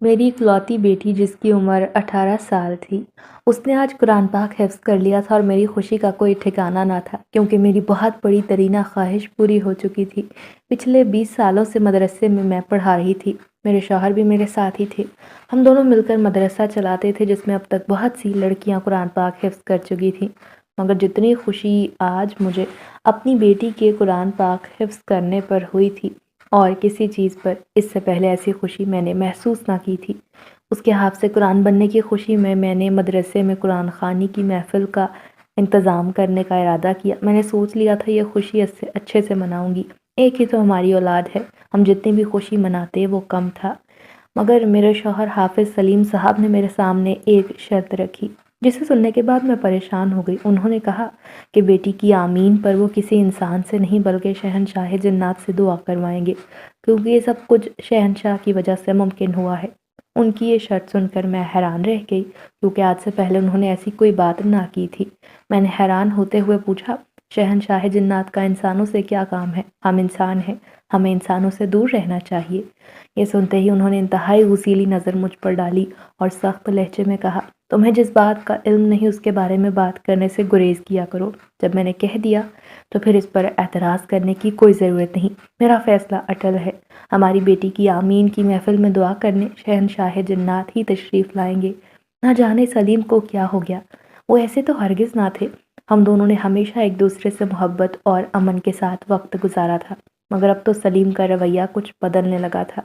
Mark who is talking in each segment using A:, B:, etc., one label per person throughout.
A: میری اکلوتی بیٹی جس کی عمر 18 سال تھی، اس نے آج قرآن پاک حفظ کر لیا تھا اور میری خوشی کا کوئی ٹھکانہ نہ تھا کیونکہ میری بہت بڑی ترینہ خواہش پوری ہو چکی تھی۔ پچھلے 20 سالوں سے مدرسے میں پڑھا رہی تھی۔ میرے شوہر بھی میرے ساتھ ہی تھے۔ ہم دونوں مل کر مدرسہ چلاتے تھے جس میں اب تک بہت سی لڑکیاں قرآن پاک حفظ کر چکی تھیں، مگر جتنی خوشی آج مجھے اپنی بیٹی کے قرآن پاک حفظ کرنے پر ہوئی تھی اور کسی چیز پر اس سے پہلے ایسی خوشی میں نے محسوس نہ کی تھی۔ اس کے حافظ قرآن بننے کی خوشی میں نے مدرسے میں قرآن خوانی کی محفل کا انتظام کرنے کا ارادہ کیا۔ میں نے سوچ لیا تھا یہ خوشی اچھے سے مناؤں گی۔ ایک ہی تو ہماری اولاد ہے، ہم جتنی بھی خوشی مناتے وہ کم تھا۔ مگر میرے شوہر حافظ سلیم صاحب نے میرے سامنے ایک شرط رکھی جسے سننے کے بعد میں پریشان ہو گئی۔ انہوں نے کہا کہ بیٹی کی آمین پر وہ کسی انسان سے نہیں بلکہ شہنشاہ جنات سے دعا کروائیں گے، کیونکہ یہ سب کچھ شہنشاہ کی وجہ سے ممکن ہوا ہے۔ ان کی یہ شرط سن کر میں حیران رہ گئی کیونکہ آج سے پہلے انہوں نے ایسی کوئی بات نہ کی تھی۔ میں نے حیران ہوتے ہوئے پوچھا، شہنشاہ جنات کا انسانوں سے کیا کام ہے؟ ہم انسان ہیں، ہمیں انسانوں سے دور رہنا چاہیے۔ یہ سنتے ہی انہوں نے انتہائی غصیلی نظر مجھ پر ڈالی اور سخت لہجے میں کہا، تمہیں جس بات کا علم نہیں اس کے بارے میں بات کرنے سے گریز کیا کرو۔ جب میں نے کہہ دیا تو پھر اس پر اعتراض کرنے کی کوئی ضرورت نہیں، میرا فیصلہ اٹل ہے۔ ہماری بیٹی کی آمین کی محفل میں دعا کرنے شہنشاہ جنات ہی تشریف لائیں گے۔ نہ جانے سلیم کو کیا ہو گیا، وہ ایسے تو ہرگز نہ تھے۔ ہم دونوں نے ہمیشہ ایک دوسرے سے محبت اور امن کے ساتھ وقت گزارا تھا، مگر اب تو سلیم کا رویہ کچھ بدلنے لگا تھا۔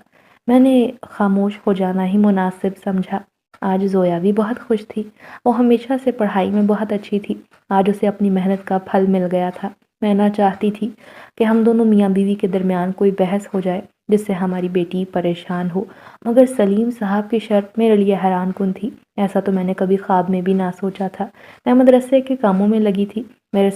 A: میں نے خاموش ہو جانا ہی مناسب سمجھا۔ آج زویا بھی بہت خوش تھی۔ وہ ہمیشہ سے پڑھائی میں بہت اچھی تھی، آج اسے اپنی محنت کا پھل مل گیا تھا۔ میں نہ چاہتی تھی کہ ہم دونوں میاں بیوی کے درمیان کوئی بحث ہو جائے جس سے ہماری بیٹی پریشان ہو، مگر سلیم صاحب کی شرط میرے لیے حیران کن تھی۔ ایسا تو میں نے کبھی خواب میں بھی نہ سوچا تھا۔ میں مدرسے کے کاموں میں لگی تھی، میرے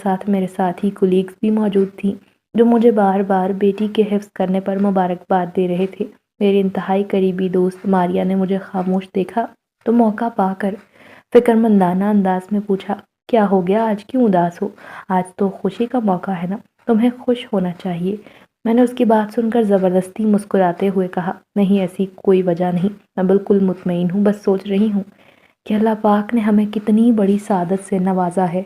A: ساتھی کولیگز بھی موجود تھیں جو مجھے بار بار بیٹی کے حفظ کرنے پر مبارکباد دے رہے تھے۔ میری انتہائی قریبی دوست ماریا نے مجھے خاموش دیکھا تو موقع پا کر فکرمندانہ انداز میں پوچھا، کیا ہو گیا، آج کیوں اداس ہو؟ آج تو خوشی کا موقع ہے نا، تمہیں خوش ہونا چاہیے۔ میں نے اس کی بات سن کر زبردستی مسکراتے ہوئے کہا، نہیں ایسی کوئی وجہ نہیں، میں بالکل مطمئن ہوں، بس سوچ رہی ہوں کہ اللہ پاک نے ہمیں کتنی بڑی سعادت سے نوازا ہے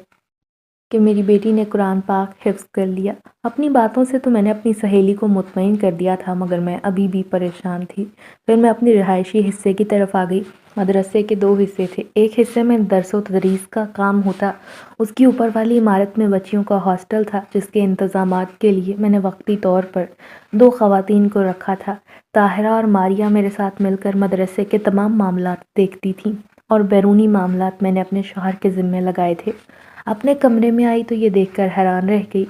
A: کہ میری بیٹی نے قرآن پاک حفظ کر لیا۔ اپنی باتوں سے تو میں نے اپنی سہیلی کو مطمئن کر دیا تھا، مگر میں ابھی بھی پریشان تھی۔ پھر میں اپنی رہائشی حصے کی طرف آ گئی۔ مدرسے کے 2 حصے تھے، ایک حصے میں درس و تدریس کا کام ہوتا، اس کی اوپر والی عمارت میں بچیوں کا ہاسٹل تھا جس کے انتظامات کے لیے میں نے وقتی طور پر 2 خواتین کو رکھا تھا۔ طاہرہ اور ماریہ میرے ساتھ مل کر مدرسے کے تمام معاملات دیکھتی تھیں اور بیرونی معاملات میں نے اپنے شوہر کے ذمے لگائے تھے۔ اپنے کمرے میں آئی تو یہ دیکھ کر حیران رہ گئی،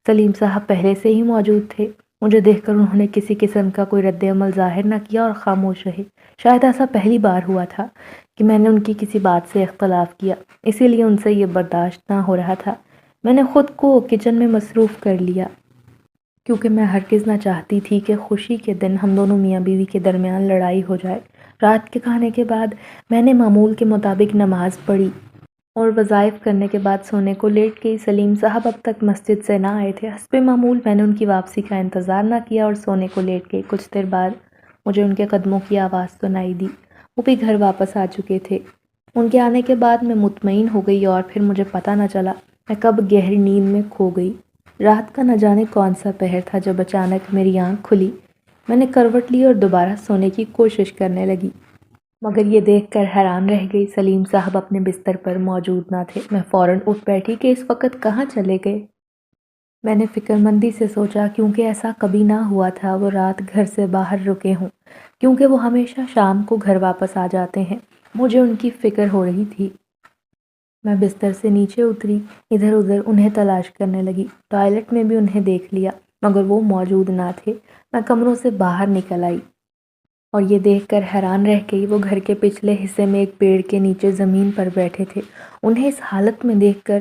A: سلیم صاحب پہلے سے ہی موجود تھے۔ مجھے دیکھ کر انہوں نے کسی قسم کا کوئی رد عمل ظاہر نہ کیا اور خاموش رہے۔ شاید ایسا پہلی بار ہوا تھا کہ میں نے ان کی کسی بات سے اختلاف کیا، اسی لیے ان سے یہ برداشت نہ ہو رہا تھا۔ میں نے خود کو کچن میں مصروف کر لیا کیونکہ میں ہرگز نہ چاہتی تھی کہ خوشی کے دن ہم دونوں میاں بیوی کے درمیان لڑائی ہو جائے۔ رات کے کھانے کے بعد میں نے معمول کے مطابق نماز پڑھی اور وظائف کرنے کے بعد سونے کو لیٹ گئی۔ سلیم صاحب اب تک مسجد سے نہ آئے تھے۔ حسب معمول میں نے ان کی واپسی کا انتظار نہ کیا اور سونے کو لیٹ گئی۔ کچھ دیر بعد مجھے ان کے قدموں کی آواز سنائی دی، وہ بھی گھر واپس آ چکے تھے۔ ان کے آنے کے بعد میں مطمئن ہو گئی اور پھر مجھے پتہ نہ چلا میں کب گہری نیند میں کھو گئی۔ رات کا نہ جانے کون سا پہر تھا جب اچانک میری آنکھ کھلی۔ میں نے کروٹ لی اور دوبارہ سونے کی کوشش کرنے لگی، مگر یہ دیکھ کر حیران رہ گئی سلیم صاحب اپنے بستر پر موجود نہ تھے۔ میں فوراً اٹھ بیٹھی کہ اس وقت کہاں چلے گئے۔ میں نے فکرمندی سے سوچا کیونکہ ایسا کبھی نہ ہوا تھا وہ رات گھر سے باہر رکے ہوں، کیونکہ وہ ہمیشہ شام کو گھر واپس آ جاتے ہیں۔ مجھے ان کی فکر ہو رہی تھی۔ میں بستر سے نیچے اتری، ادھر ادھر انہیں تلاش کرنے لگی۔ ٹوائلٹ میں بھی انہیں دیکھ لیا مگر وہ موجود نہ تھے۔ میں کمروں سے باہر نکل آئی اور یہ دیکھ کر حیران رہ گئی وہ گھر کے پچھلے حصے میں ایک پیڑ کے نیچے زمین پر بیٹھے تھے۔ انہیں اس حالت میں دیکھ کر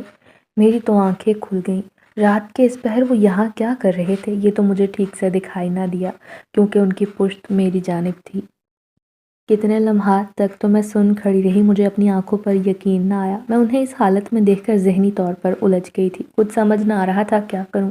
A: میری تو آنکھیں کھل گئیں۔ رات کے اس پہر وہ یہاں کیا کر رہے تھے یہ تو مجھے ٹھیک سے دکھائی نہ دیا کیونکہ ان کی پشت میری جانب تھی۔ کتنے لمحات تک تو میں سن کھڑی رہی، مجھے اپنی آنکھوں پر یقین نہ آیا۔ میں انہیں اس حالت میں دیکھ کر ذہنی طور پر الجھ گئی تھی، کچھ سمجھ نہ آ رہا تھا کیا کروں۔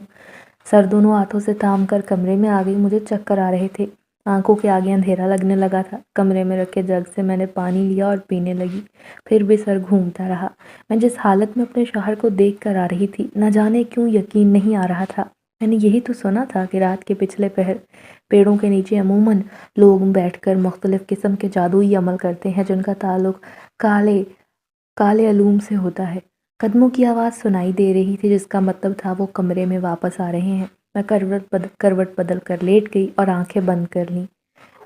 A: سر دونوں ہاتھوں سے تھام کر کمرے میں آ گئی، مجھے چکر آ رہے تھے۔ آنکھوں کے آگے اندھیرا لگنے لگا تھا۔ کمرے میں رکھے جگ سے میں نے پانی لیا اور پینے لگی، پھر بھی سر گھومتا رہا۔ میں جس حالت میں اپنے شوہر کو دیکھ کر آ رہی تھی، نہ جانے کیوں یقین نہیں آ رہا تھا۔ میں نے یہی تو سنا تھا کہ رات کے پچھلے پہر پیڑوں کے نیچے عموماً لوگ بیٹھ کر مختلف قسم کے جادوئی عمل کرتے ہیں جن کا تعلق کالے علوم سے ہوتا ہے۔ قدموں کی آواز سنائی دے رہی تھی جس کا مطلب تھا وہ کمرے میں واپس آ رہے ہیں۔ میں کروٹ بدل کر لیٹ گئی اور آنکھیں بند کر لیں۔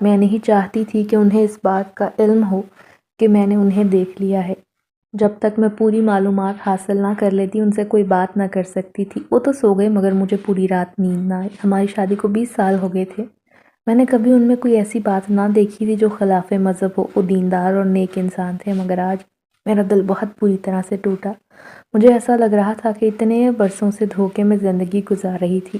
A: میں نہیں چاہتی تھی کہ انہیں اس بات کا علم ہو کہ میں نے انہیں دیکھ لیا ہے۔ جب تک میں پوری معلومات حاصل نہ کر لیتی ان سے کوئی بات نہ کر سکتی تھی۔ وہ تو سو گئے مگر مجھے پوری رات نیند نہ آئی۔ ہماری شادی کو 20 سال ہو گئے تھے۔ میں نے کبھی ان میں کوئی ایسی بات نہ دیکھی تھی جو خلاف مذہب ہو۔ وہ دیندار اور نیک انسان تھے مگر آج میرا دل بہت بری طرح سے ٹوٹا۔ مجھے ایسا لگ رہا تھا کہ اتنے برسوں سے دھوکے میں زندگی گزار رہی تھی۔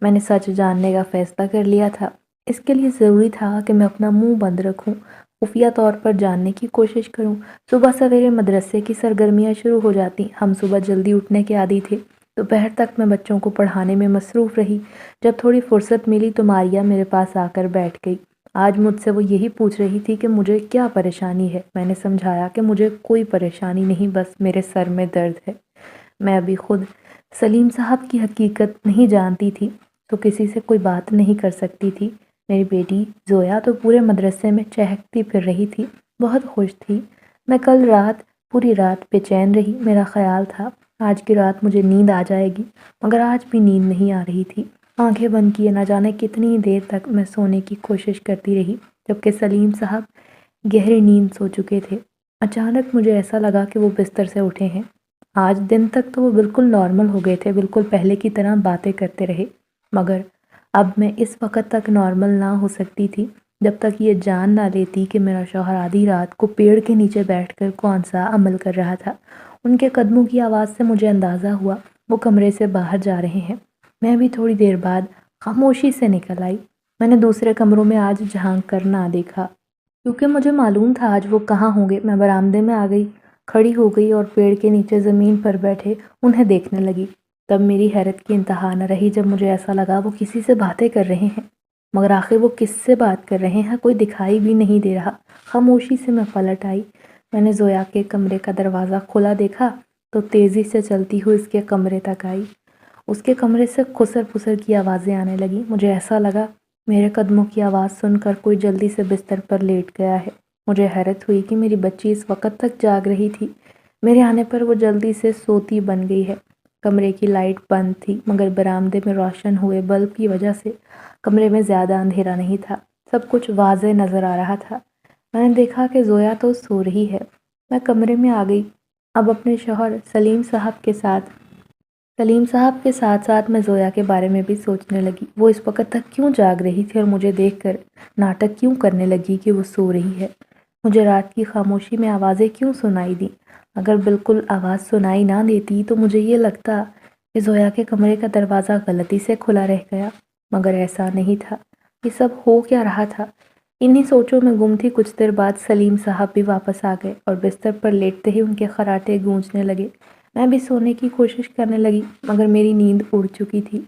A: میں نے سچ جاننے کا فیصلہ کر لیا تھا۔ اس کے لیے ضروری تھا کہ میں اپنا منہ بند رکھوں، خفیہ طور پر جاننے کی کوشش کروں۔ صبح سویرے مدرسے کی سرگرمیاں شروع ہو جاتی۔ ہم صبح جلدی اٹھنے کے عادی تھے۔ دوپہر تک میں بچوں کو پڑھانے میں مصروف رہی۔ جب تھوڑی فرصت ملی تو ماریا میرے پاس آ کر بیٹھ گئی۔ آج مجھ سے وہ یہی پوچھ رہی تھی کہ مجھے کیا پریشانی ہے۔ میں نے سمجھایا کہ مجھے کوئی پریشانی نہیں، بس میرے سر میں درد ہے۔ میں ابھی خود سلیم صاحب کی حقیقت نہیں جانتی تھی تو کسی سے کوئی بات نہیں کر سکتی تھی۔ میری بیٹی زویا تو پورے مدرسے میں چہکتی پھر رہی تھی، بہت خوش تھی۔ میں کل رات پوری رات بے چین رہی۔ میرا خیال تھا آج کی رات مجھے نیند آ جائے گی مگر آج بھی نیند نہیں آ رہی تھی۔ آنکھیں بند کیے نہ جانے کتنی دیر تک میں سونے کی کوشش کرتی رہی جبکہ سلیم صاحب گہری نیند سو چکے تھے۔ اچانک مجھے ایسا لگا کہ وہ بستر سے اٹھے ہیں۔ آج دن تک تو وہ بالکل نارمل ہو گئے تھے، بالکل پہلے کی طرح باتیں کرتے رہے، مگر اب میں اس وقت تک نارمل نہ ہو سکتی تھی جب تک یہ جان نہ لیتی کہ میرا شوہر آدھی رات کو پیڑ کے نیچے بیٹھ کر کون سا عمل کر رہا تھا۔ ان کے قدموں کی آواز سے مجھے اندازہ ہوا وہ کمرے سے باہر جا رہے ہیں۔ میں بھی تھوڑی دیر بعد خاموشی سے نکل آئی۔ میں نے دوسرے کمروں میں آج جھانک کر نہ دیکھا کیونکہ مجھے معلوم تھا آج وہ کہاں ہوں گے۔ میں برآمدے میں آ گئی، کھڑی ہو گئی اور پیڑ کے نیچے زمین پر بیٹھے انہیں دیکھنے لگی۔ تب میری حیرت کی انتہا نہ رہی جب مجھے ایسا لگا وہ کسی سے باتیں کر رہے ہیں، مگر آخر وہ کس سے بات کر رہے ہیں کوئی دکھائی بھی نہیں دے رہا۔ خاموشی سے میں پلٹ آئی۔ میں نے زویا کے کمرے کا دروازہ کھلا دیکھا تو تیزی سے چلتی ہوئی اس کے کمرے تک آئی۔ اس کے کمرے سے خسر پسر کی آوازیں آنے لگیں۔ مجھے ایسا لگا میرے قدموں کی آواز سن کر کوئی جلدی سے بستر پر لیٹ گیا ہے۔ مجھے حیرت ہوئی کہ میری بچی اس وقت تک جاگ رہی تھی۔ میرے آنے پر وہ جلدی سے سوتی بن گئی ہے۔ کمرے کی لائٹ بند تھی مگر برآمدے میں روشن ہوئے بلب کی وجہ سے کمرے میں زیادہ اندھیرا نہیں تھا، سب کچھ واضح نظر آ رہا تھا۔ میں نے دیکھا کہ زویا تو سو رہی ہے۔ میں کمرے میں آ گئی۔ اب اپنے شوہر سلیم صاحب کے ساتھ ساتھ میں زویا کے بارے میں بھی سوچنے لگی۔ وہ اس وقت تک کیوں جاگ رہی تھی اور مجھے دیکھ کر ناٹک کیوں کرنے لگی کہ وہ سو رہی ہے؟ مجھے رات کی خاموشی میں آوازیں کیوں سنائی دیں؟ اگر بالکل آواز سنائی نہ دیتی تو مجھے یہ لگتا کہ زویا کے کمرے کا دروازہ غلطی سے کھلا رہ گیا، مگر ایسا نہیں تھا۔ یہ سب ہو کیا رہا تھا؟ انہی سوچوں میں گم تھی۔ کچھ دیر بعد سلیم صاحب بھی واپس آ گئے اور بستر پر لیٹتے ہی ان کے خراٹے گونجنے لگے۔ میں بھی سونے کی کوشش کرنے لگی مگر میری نیند اڑ چکی تھی۔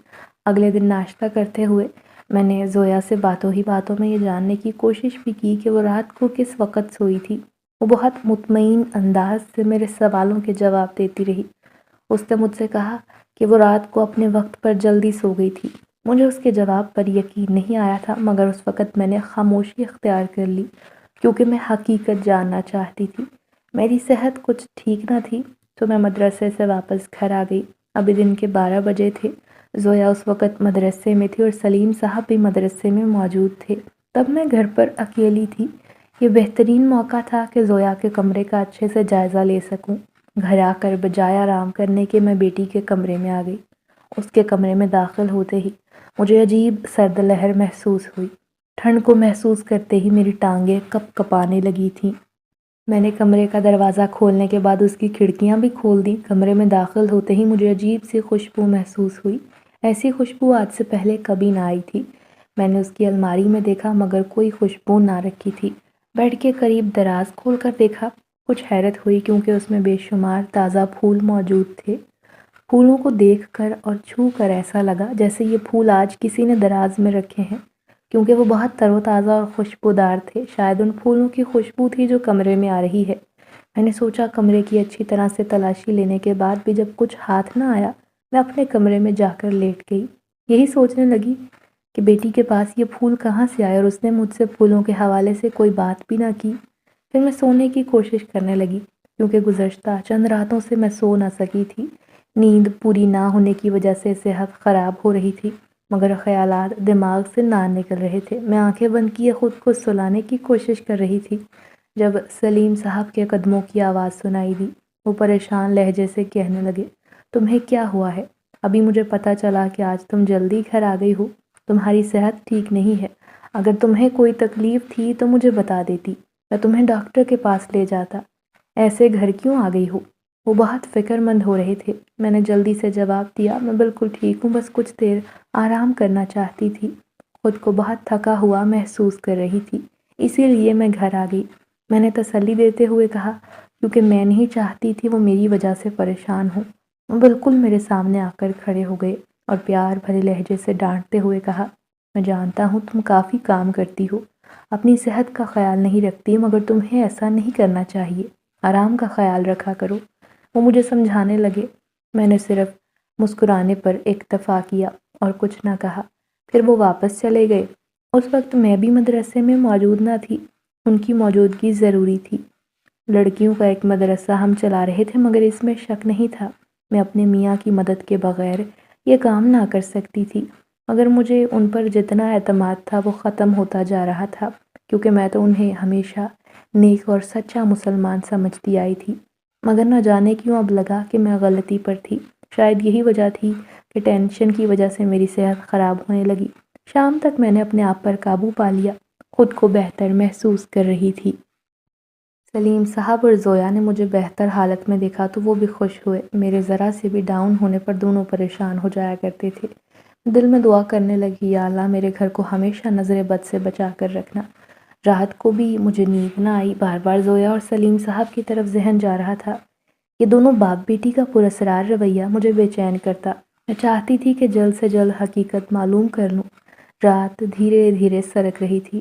A: اگلے دن ناشتہ کرتے ہوئے میں نے زویا سے باتوں ہی باتوں میں یہ جاننے کی کوشش بھی کی کہ وہ رات کو کس وقت سوئی تھی۔ وہ بہت مطمئن انداز سے میرے سوالوں کے جواب دیتی رہی۔ اس نے مجھ سے کہا کہ وہ رات کو اپنے وقت پر جلدی سو گئی تھی۔ مجھے اس کے جواب پر یقین نہیں آیا تھا مگر اس وقت میں نے خاموشی اختیار کر لی کیونکہ میں حقیقت جاننا چاہتی تھی۔ میری صحت کچھ ٹھیک نہ تھی تو میں مدرسے سے واپس گھر آ گئی۔ ابھی دن کے 12 بجے تھے۔ زویا اس وقت مدرسے میں تھی اور سلیم صاحب بھی مدرسے میں موجود تھے۔ تب میں گھر پر اکیلی تھی۔ یہ بہترین موقع تھا کہ زویا کے کمرے کا اچھے سے جائزہ لے سکوں۔ گھر آ کر بجائے آرام کرنے کے میں بیٹی کے کمرے میں آ گئی۔ اس کے کمرے میں داخل ہوتے ہی مجھے عجیب سرد لہر محسوس ہوئی۔ ٹھنڈ کو محسوس کرتے ہی میری ٹانگیں کپ کپانے لگی تھیں۔ میں نے کمرے کا دروازہ کھولنے کے بعد اس کی کھڑکیاں بھی کھول دیں۔ کمرے میں داخل ہوتے ہی مجھے عجیب سی خوشبو محسوس ہوئی۔ ایسی خوشبو آج سے پہلے کبھی نہ آئی تھی۔ میں نے اس کی الماری میں دیکھا مگر کوئی خوشبو نہ رکھی تھی۔ بیڈ کے قریب دراز کھول کر دیکھا۔ کچھ حیرت ہوئی کیونکہ اس میں بے شمار تازہ پھول موجود تھے۔ پھولوں کو دیکھ کر اور چھو کر ایسا لگا جیسے یہ پھول آج کسی نے دراز میں رکھے ہیں کیونکہ وہ بہت تر و تازہ اور خوشبودار تھے۔ شاید ان پھولوں کی خوشبو تھی جو کمرے میں آ رہی ہے۔ میں نے سوچا کمرے کی اچھی طرح سے تلاشی لینے کے بعد بھی جب کچھ ہاتھ نہ آیا، میں اپنے کمرے میں جا کر لیٹ گئی۔ یہی سوچنے لگی کہ بیٹی کے پاس یہ پھول کہاں سے آئے اور اس نے مجھ سے پھولوں کے حوالے سے کوئی بات بھی نہ کی۔ پھر میں سونے کی کوشش کرنے لگی کیونکہ گزشتہ چند راتوں سے میں سو نہ سکی تھی۔ نیند پوری نہ ہونے کی وجہ سے صحت خراب ہو رہی تھی، مگر خیالات دماغ سے نہ نکل رہے تھے۔ میں آنکھیں بند کیے خود کو سلانے کی کوشش کر رہی تھی جب سلیم صاحب کے قدموں کی آواز سنائی دی۔ وہ پریشان لہجے سے کہنے لگے، تمہیں کیا ہوا ہے؟ ابھی مجھے پتہ چلا کہ آج تم جلدی گھر آ گئی ہو۔ تمہاری صحت ٹھیک نہیں ہے۔ اگر تمہیں کوئی تکلیف تھی تو مجھے بتا دیتی، میں تمہیں ڈاکٹر کے پاس لے جاتا۔ ایسے گھر کیوں آ گئی ہو؟ وہ بہت فکر مند ہو رہے تھے۔ میں نے جلدی سے جواب دیا، میں بالکل ٹھیک ہوں، بس کچھ دیر آرام کرنا چاہتی تھی۔ خود کو بہت تھکا ہوا محسوس کر رہی تھی، اسی لیے میں گھر آ گئی۔ میں نے تسلی دیتے ہوئے کہا، کیونکہ میں نہیں چاہتی تھی وہ میری وجہ سے پریشان ہوں۔ وہ بالکل میرے سامنے آ کر کھڑے ہو گئے اور پیار بھرے لہجے سے ڈانٹتے ہوئے کہا، میں جانتا ہوں تم کافی کام کرتی ہو، اپنی صحت کا خیال نہیں رکھتی، مگر تمہیں ایسا نہیں کرنا چاہیے، آرام کا خیال رکھا کرو۔ وہ مجھے سمجھانے لگے۔ میں نے صرف مسکرانے پر اکتفا کیا اور کچھ نہ کہا۔ پھر وہ واپس چلے گئے۔ اس وقت میں بھی مدرسے میں موجود نہ تھی۔ ان کی موجودگی ضروری تھی۔ لڑکیوں کا ایک مدرسہ ہم چلا رہے تھے، مگر اس میں شک نہیں تھا میں اپنے میاں کی مدد کے بغیر یہ کام نہ کر سکتی تھی، مگر مجھے ان پر جتنا اعتماد تھا وہ ختم ہوتا جا رہا تھا، کیونکہ میں تو انہیں ہمیشہ نیک اور سچا مسلمان سمجھتی آئی تھی، مگر نہ جانے کیوں اب لگا کہ میں غلطی پر تھی۔ شاید یہی وجہ تھی کہ ٹینشن کی وجہ سے میری صحت خراب ہونے لگی۔ شام تک میں نے اپنے آپ پر قابو پا لیا، خود کو بہتر محسوس کر رہی تھی۔ سلیم صاحب اور زویا نے مجھے بہتر حالت میں دیکھا تو وہ بھی خوش ہوئے۔ میرے ذرا سے بھی ڈاؤن ہونے پر دونوں پریشان ہو جایا کرتے تھے۔ دل میں دعا کرنے لگی، یا اللہ میرے گھر کو ہمیشہ نظر بد سے بچا کر رکھنا۔ رات کو بھی مجھے نیند نہ آئی، بار بار زویا اور سلیم صاحب کی طرف ذہن جا رہا تھا۔ یہ دونوں باپ بیٹی کا پراسرار رویہ مجھے بے چین کرتا۔ میں چاہتی تھی کہ جلد سے جلد حقیقت معلوم کر لوں۔ رات دھیرے دھیرے سرک رہی تھی،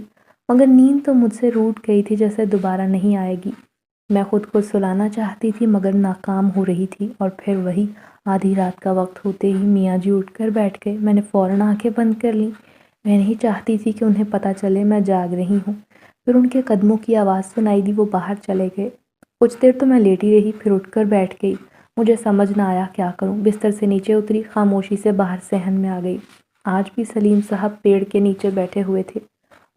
A: مگر نیند تو مجھ سے روٹ گئی تھی جیسے دوبارہ نہیں آئے گی۔ میں خود کو سلانا چاہتی تھی مگر ناکام ہو رہی تھی، اور پھر وہی آدھی رات کا وقت ہوتے ہی میاں جی اٹھ کر بیٹھ گئے۔ میں نے فوراً آنکھیں بند کر لیں۔ میں نہیں چاہتی تھی کہ انہیں پتہ چلے میں جاگ رہی ہوں۔ پھر ان کے قدموں کی آواز سنائی دی، وہ باہر چلے گئے۔ کچھ دیر تو میں لیٹی رہی، پھر اٹھ کر بیٹھ گئی۔ مجھے سمجھ نہ آیا کیا کروں۔ بستر سے نیچے اتری، خاموشی سے باہر صحن میں آ گئی۔ آج بھی سلیم صاحب پیڑ کے نیچے بیٹھے ہوئے تھے۔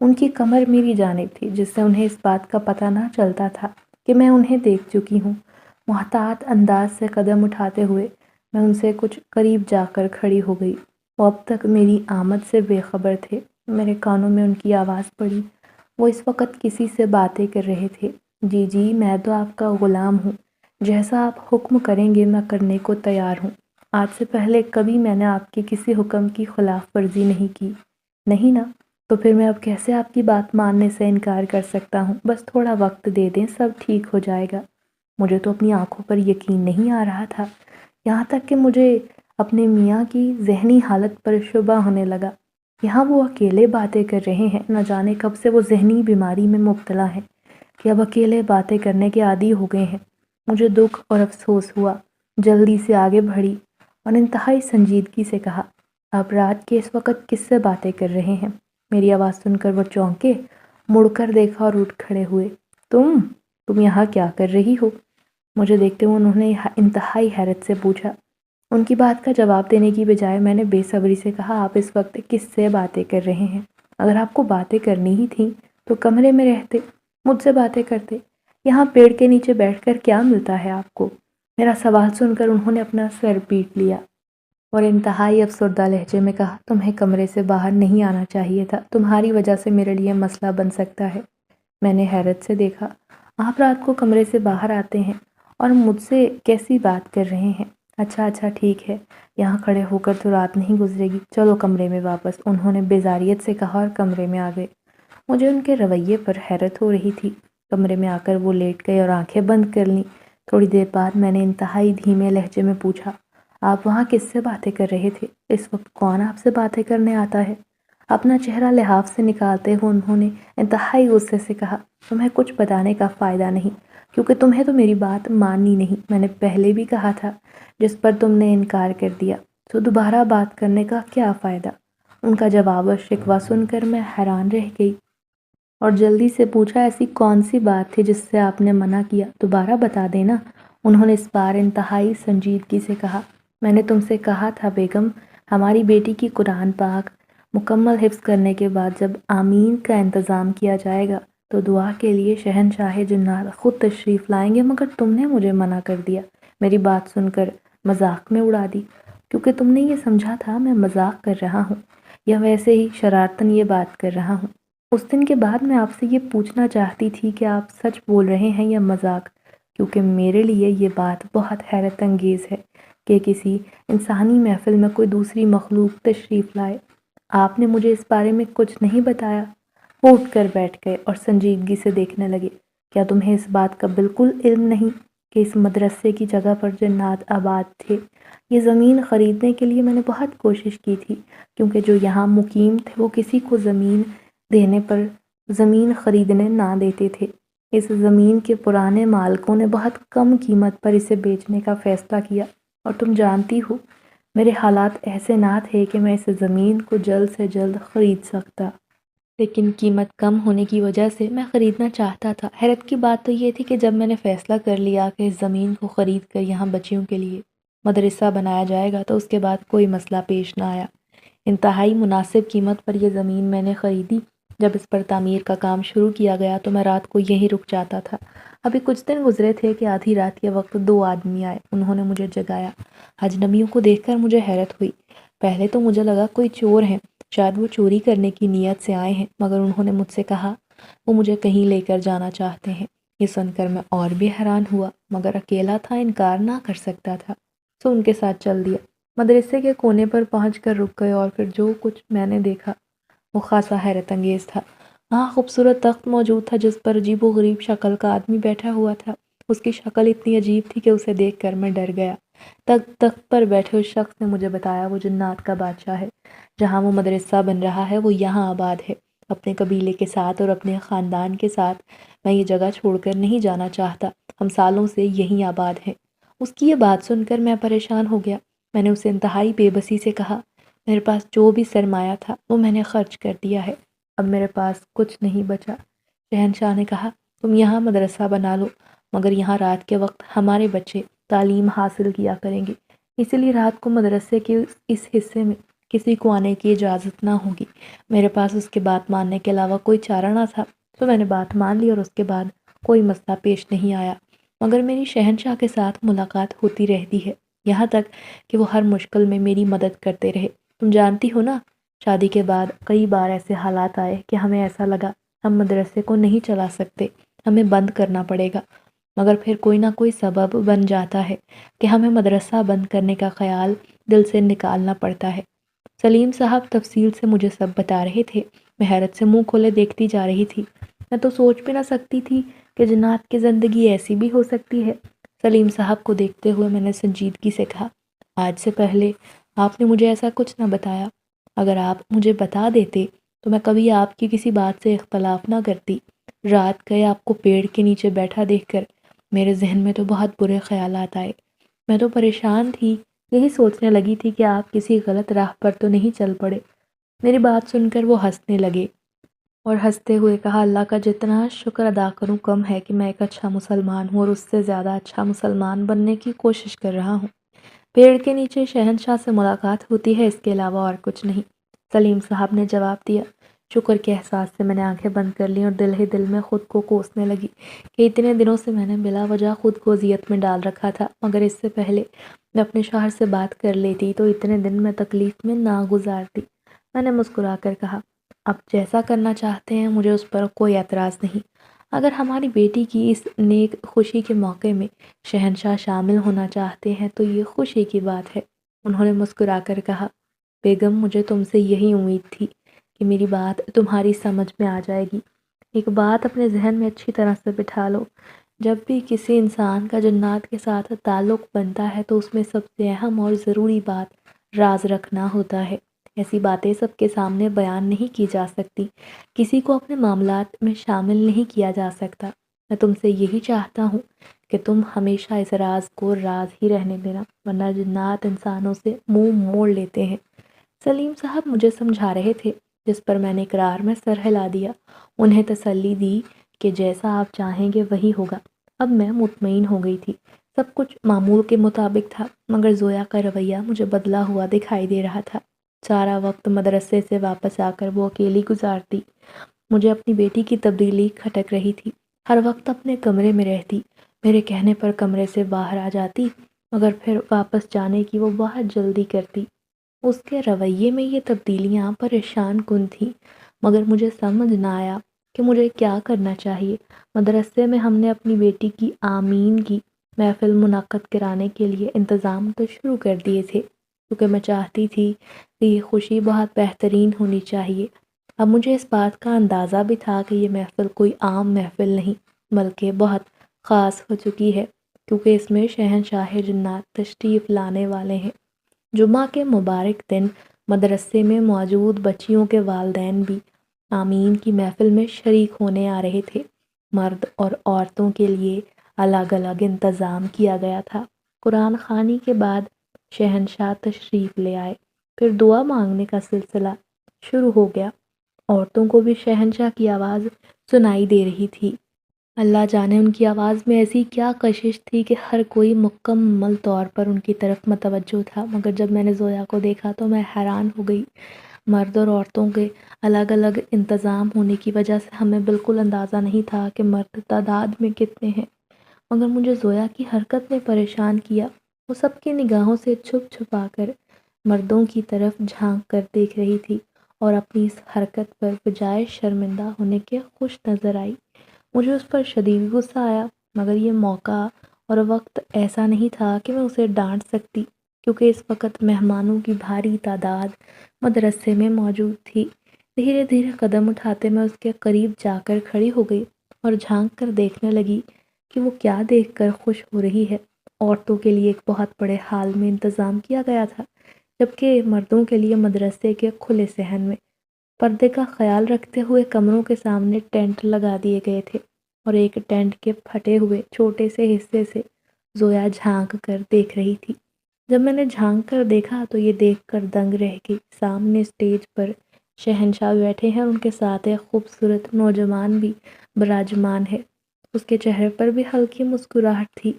A: ان کی کمر میری جانب تھی، جس سے انہیں اس بات کا پتہ نہ چلتا تھا کہ میں انہیں دیکھ چکی ہوں۔ محتاط انداز سے قدم اٹھاتے ہوئے میں ان سے کچھ قریب جا کر کھڑی ہو گئی۔ وہ اب تک میری آمد سے بے خبر تھے۔ میرے کانوں میں ان کی آواز پڑی۔ وہ اس وقت کسی سے باتیں کر رہے تھے۔ جی جی، میں تو آپ کا غلام ہوں، جیسا آپ حکم کریں گے میں کرنے کو تیار ہوں۔ آج سے پہلے کبھی میں نے آپ کے کسی حکم کی خلاف ورزی نہیں کی۔ نہیں نا؟ تو پھر میں اب کیسے آپ کی بات ماننے سے انکار کر سکتا ہوں؟ بس تھوڑا وقت دے دیں، سب ٹھیک ہو جائے گا۔ مجھے تو اپنی آنکھوں پر یقین نہیں آ رہا تھا، یہاں تک کہ مجھے اپنے میاں کی ذہنی حالت پر شبہ ہونے لگا۔ یہاں وہ اکیلے باتیں کر رہے ہیں، نہ جانے کب سے وہ ذہنی بیماری میں مبتلا ہیں کہ اب اکیلے باتیں کرنے کے عادی ہو گئے ہیں۔ مجھے دکھ اور افسوس ہوا۔ جلدی سے آگے بڑھی اور انتہائی سنجیدگی سے کہا، آپ رات کے اس وقت کس سے باتیں کر رہے ہیں؟ میری آواز سن کر وہ چونکے، مڑ کر دیکھا اور اٹھ کھڑے ہوئے۔ تم یہاں کیا کر رہی ہو؟ مجھے دیکھتے ہوئے انہوں نے انتہائی حیرت سے پوچھا۔ ان کی بات کا جواب دینے کی بجائے میں نے بے صبری سے کہا، آپ اس وقت کس سے باتیں کر رہے ہیں؟ اگر آپ کو باتیں کرنی ہی تھیں تو کمرے میں رہتے، مجھ سے باتیں کرتے۔ یہاں پیڑ کے نیچے بیٹھ کر کیا ملتا ہے آپ کو؟ میرا سوال سن کر انہوں نے اپنا سر پیٹ لیا اور انتہائی افسردہ لہجے میں کہا، تمہیں کمرے سے باہر نہیں آنا چاہیے تھا، تمہاری وجہ سے میرے لیے مسئلہ بن سکتا ہے۔ میں نے حیرت سے دیکھا، آپ رات کو کمرے سے باہر آتے ہیں اور مجھ سے کیسی بات کر رہے ہیں؟ اچھا ٹھیک ہے، یہاں کھڑے ہو کر تو رات نہیں گزرے گی، چلو کمرے میں واپس، انہوں نے بیزاریت سے کہا اور کمرے میں آ گئے۔ مجھے ان کے رویے پر حیرت ہو رہی تھی۔ کمرے میں آ کر وہ لیٹ گئے اور آنکھیں بند کر لیں۔ تھوڑی دیر بعد میں نے انتہائی دھیمے لہجے میں پوچھا، آپ وہاں کس سے باتیں کر رہے تھے؟ اس وقت کون آپ سے باتیں کرنے آتا ہے؟ اپنا چہرہ لحاف سے نکالتے ہوئے انہوں نے انتہائی غصے سے کہا، تمہیں کچھ بتانے کا فائدہ نہیں، کیونکہ تمہیں تو میری بات ماننی نہیں۔ میں نے پہلے بھی کہا تھا، جس پر تم نے انکار کر دیا، تو دوبارہ بات کرنے کا کیا فائدہ؟ ان کا جواب و شکوہ سن کر میں حیران رہ گئی اور جلدی سے پوچھا، ایسی کون سی بات تھی جس سے آپ نے منع کیا؟ دوبارہ بتا دینا۔ انہوں نے اس بار انتہائی سنجیدگی سے کہا، میں نے تم سے کہا تھا بیگم، ہماری بیٹی کی قرآن پاک مکمل حفظ کرنے کے بعد جب آمین کا انتظام کیا جائے گا تو دعا کے لیے شہنشاہ جنات خود تشریف لائیں گے، مگر تم نے مجھے منع کر دیا، میری بات سن کر مذاق میں اڑا دی، کیونکہ تم نے یہ سمجھا تھا میں مذاق کر رہا ہوں یا ویسے ہی شرارتاً یہ بات کر رہا ہوں۔ اس دن کے بعد میں آپ سے یہ پوچھنا چاہتی تھی کہ آپ سچ بول رہے ہیں یا مذاق، کیونکہ میرے لیے یہ بات بہت حیرت انگیز ہے کہ کسی انسانی محفل میں کوئی دوسری مخلوق تشریف لائے۔ آپ نے مجھے اس بارے میں کچھ نہیں بتایا۔ وہ اٹھ کر بیٹھ گئے اور سنجیدگی سے دیکھنے لگے، کیا تمہیں اس بات کا بالکل علم نہیں کہ اس مدرسے کی جگہ پر جنات آباد تھے؟ یہ زمین خریدنے کے لیے میں نے بہت کوشش کی تھی، کیونکہ جو یہاں مقیم تھے وہ کسی کو زمین دینے پر زمین خریدنے نہ دیتے تھے۔ اس زمین کے پرانے مالکوں نے بہت کم قیمت پر اسے بیچنے کا فیصلہ کیا، اور تم جانتی ہو میرے حالات ایسے نہ تھے کہ میں اس زمین کو جلد سے جلد خرید سکتا، لیکن قیمت کم ہونے کی وجہ سے میں خریدنا چاہتا تھا۔ حیرت کی بات تو یہ تھی کہ جب میں نے فیصلہ کر لیا کہ اس زمین کو خرید کر یہاں بچیوں کے لیے مدرسہ بنایا جائے گا تو اس کے بعد کوئی مسئلہ پیش نہ آیا۔ انتہائی مناسب قیمت پر یہ زمین میں نے خریدی۔ جب اس پر تعمیر کا کام شروع کیا گیا تو میں رات کو یہیں رک جاتا تھا۔ ابھی کچھ دن گزرے تھے کہ آدھی رات کے وقت 2 آدمی آئے، انہوں نے مجھے جگایا۔ اجنبیوں کو دیکھ کر مجھے حیرت ہوئی۔ پہلے تو مجھے لگا کوئی چور ہیں، شاید وہ چوری کرنے کی نیت سے آئے ہیں، مگر انہوں نے مجھ سے کہا وہ مجھے کہیں لے کر جانا چاہتے ہیں۔ یہ سن کر میں اور بھی حیران ہوا، مگر اکیلا تھا، انکار نہ کر سکتا تھا، تو ان کے ساتھ چل دیا۔ مدرسے کے کونے پر پہنچ کر رک گئے اور پھر جو کچھ میں نے دیکھا وہ خاصا حیرت انگیز تھا۔ وہاں خوبصورت تخت موجود تھا جس پر عجیب و غریب شکل کا آدمی بیٹھا ہوا تھا۔ اس کی شکل اتنی عجیب تھی کہ اسے دیکھ کر میں ڈر گیا۔ تخت پر بیٹھے اس شخص نے مجھے بتایا وہ جنات کا بادشاہ ہے، جہاں وہ مدرسہ بن رہا ہے وہ یہاں آباد ہے۔ اپنے قبیلے کے ساتھ اور اپنے خاندان کے ساتھ میں یہ جگہ چھوڑ کر نہیں جانا چاہتا، ہم سالوں سے یہیں آباد ہیں۔ اس کی یہ بات سن کر میں پریشان ہو گیا۔ میں نے اسے انتہائی بے بسی سے کہا، میرے پاس جو بھی سرمایہ تھا وہ میں نے خرچ کر دیا ہے، اب میرے پاس کچھ نہیں بچا۔ شہنشاہ نے کہا، تم یہاں مدرسہ بنا لو، مگر یہاں رات کے وقت ہمارے بچے تعلیم حاصل کیا کریں گے، اسی لیے رات کو مدرسے کے اس حصے میں کسی کو آنے کی اجازت نہ ہوگی۔ میرے پاس اس کے بات ماننے کے علاوہ کوئی چارہ نہ تھا، تو میں نے بات مان لی اور اس کے بعد کوئی مسئلہ پیش نہیں آیا، مگر میری شہنشاہ کے ساتھ ملاقات ہوتی رہتی ہے، یہاں تک کہ وہ ہر مشکل میں میری مدد کرتے رہے۔ تم جانتی ہو نا، شادی کے بعد کئی بار ایسے حالات آئے کہ ہمیں ایسا لگا ہم مدرسے کو نہیں چلا سکتے، ہمیں بند کرنا پڑے گا، مگر پھر کوئی نہ کوئی سبب بن جاتا ہے کہ ہمیں مدرسہ بند کرنے کا خیال دل سے نکالنا پڑتا ہے۔ سلیم صاحب تفصیل سے مجھے سب بتا رہے تھے، میں حیرت سے منہ کھولے دیکھتی جا رہی تھی۔ میں تو سوچ بھی نہ سکتی تھی کہ جنات کی زندگی ایسی بھی ہو سکتی ہے۔ سلیم صاحب کو دیکھتے ہوئے میں نے سنجیدگی سے کہا، آج سے پہلے آپ نے مجھے ایسا کچھ نہ بتایا، اگر آپ مجھے بتا دیتے تو میں کبھی آپ کی کسی بات سے اختلاف نہ کرتی۔ رات گئے آپ کو پیڑ کے نیچے بیٹھا دیکھ کر میرے ذہن میں تو بہت برے خیالات آئے، میں تو پریشان تھی، یہی سوچنے لگی تھی کہ آپ کسی غلط راہ پر تو نہیں چل پڑے۔ میری بات سن کر وہ ہنسنے لگے اور ہنستے ہوئے کہا، اللہ کا جتنا شکر ادا کروں کم ہے کہ میں ایک اچھا مسلمان ہوں اور اس سے زیادہ اچھا مسلمان بننے کی کوشش کر رہا ہوں۔ پیڑ کے نیچے شہنشاہ سے ملاقات ہوتی ہے، اس کے علاوہ اور کچھ نہیں، سلیم صاحب نے جواب دیا۔ شکر کے احساس سے میں نے آنکھیں بند کر لیں اور دل ہی دل میں خود کو کوسنے لگی کہ اتنے دنوں سے میں نے بلا وجہ خود کو اذیت میں ڈال رکھا تھا، مگر اس سے پہلے میں اپنے شوہر سے بات کر لیتی تو اتنے دن میں تکلیف میں نہ گزارتی۔ میں نے مسکرا کر کہا، آپ جیسا کرنا چاہتے ہیں، مجھے اس پر کوئی اعتراض نہیں۔ اگر ہماری بیٹی کی اس نیک خوشی کے موقع میں شہنشاہ شامل ہونا چاہتے ہیں تو یہ خوشی کی بات ہے۔ انہوں نے مسکرا کر کہا، بیگم مجھے تم سے یہی امید تھی کہ میری بات تمہاری سمجھ میں آ جائے گی۔ ایک بات اپنے ذہن میں اچھی طرح سے بٹھا لو، جب بھی کسی انسان کا جنات کے ساتھ تعلق بنتا ہے تو اس میں سب سے اہم اور ضروری بات راز رکھنا ہوتا ہے۔ ایسی باتیں سب کے سامنے بیان نہیں کی جا سکتی، کسی کو اپنے معاملات میں شامل نہیں کیا جا سکتا۔ میں تم سے یہی چاہتا ہوں کہ تم ہمیشہ اس راز کو راز ہی رہنے دینا، ورنہ جنات انسانوں سے منہ موڑ لیتے ہیں۔ سلیم صاحب مجھے سمجھا رہے تھے، جس پر میں نے اقرار میں سر ہلا دیا، انہیں تسلی دی کہ جیسا آپ چاہیں گے وہی ہوگا۔ اب میں مطمئن ہو گئی تھی، سب کچھ معمول کے مطابق تھا، مگر زویا کا رویہ مجھے بدلا ہوا دکھائی دے رہا تھا۔ سارا وقت مدرسے سے واپس آ کر وہ اکیلی گزارتی۔ مجھے اپنی بیٹی کی تبدیلی کھٹک رہی تھی، ہر وقت اپنے کمرے میں رہتی، میرے کہنے پر کمرے سے باہر آ جاتی، مگر پھر واپس جانے کی وہ بہت جلدی کرتی۔ اس کے رویے میں یہ تبدیلیاں پریشان کن تھیں، مگر مجھے سمجھ نہ آیا کہ مجھے کیا کرنا چاہیے۔ مدرسے میں ہم نے اپنی بیٹی کی آمین کی محفل منعقد کرانے کے لیے انتظام تو شروع کر دیے تھے، کیونکہ میں چاہتی تھی کہ یہ خوشی بہت بہترین ہونی چاہیے۔ اب مجھے اس بات کا اندازہ بھی تھا کہ یہ محفل کوئی عام محفل نہیں، بلکہ بہت خاص ہو چکی ہے، کیونکہ اس میں شہنشاہ جنات تشریف لانے والے ہیں۔ جمعہ کے مبارک دن مدرسے میں موجود بچیوں کے والدین بھی آمین کی محفل میں شریک ہونے آ رہے تھے۔ مرد اور عورتوں کے لیے الگ الگ انتظام کیا گیا تھا۔ قرآن خوانی کے بعد شہنشاہ تشریف لے آئے، پھر دعا مانگنے کا سلسلہ شروع ہو گیا۔ عورتوں کو بھی شہنشاہ کی آواز سنائی دے رہی تھی۔ اللہ جانے ان کی آواز میں ایسی کیا کشش تھی کہ ہر کوئی مکمل طور پر ان کی طرف متوجہ تھا، مگر جب میں نے زویا کو دیکھا تو میں حیران ہو گئی۔ مرد اور عورتوں کے الگ الگ انتظام ہونے کی وجہ سے ہمیں بالکل اندازہ نہیں تھا کہ مرد تعداد میں کتنے ہیں، مگر مجھے زویا کی حرکت نے پریشان کیا۔ وہ سب کی نگاہوں سے چھپ چھپا کر مردوں کی طرف جھانک کر دیکھ رہی تھی اور اپنی اس حرکت پر بجائے شرمندہ ہونے کے خوش نظر آئی۔ مجھے اس پر شدید غصہ آیا، مگر یہ موقع اور وقت ایسا نہیں تھا کہ میں اسے ڈانٹ سکتی، کیونکہ اس وقت مہمانوں کی بھاری تعداد مدرسے میں موجود تھی۔ دھیرے دھیرے قدم اٹھاتے میں اس کے قریب جا کر کھڑی ہو گئی اور جھانک کر دیکھنے لگی کہ وہ کیا دیکھ کر خوش ہو رہی ہے۔ عورتوں کے لیے ایک بہت بڑے ہال میں انتظام کیا گیا تھا، جبکہ مردوں کے لیے مدرسے کے کھلے صحن میں پردے کا خیال رکھتے ہوئے کمروں کے سامنے ٹینٹ لگا دیے گئے تھے، اور ایک ٹینٹ کے پھٹے ہوئے چھوٹے سے حصے سے زویا جھانک کر دیکھ رہی تھی۔ جب میں نے جھانک کر دیکھا تو یہ دیکھ کر دنگ رہ گئی۔ سامنے اسٹیج پر شہنشاہ بیٹھے ہیں، ان کے ساتھ ایک خوبصورت نوجوان بھی براجمان ہے۔ اس کے چہرے پر بھی ہلکی مسکراہٹ تھی۔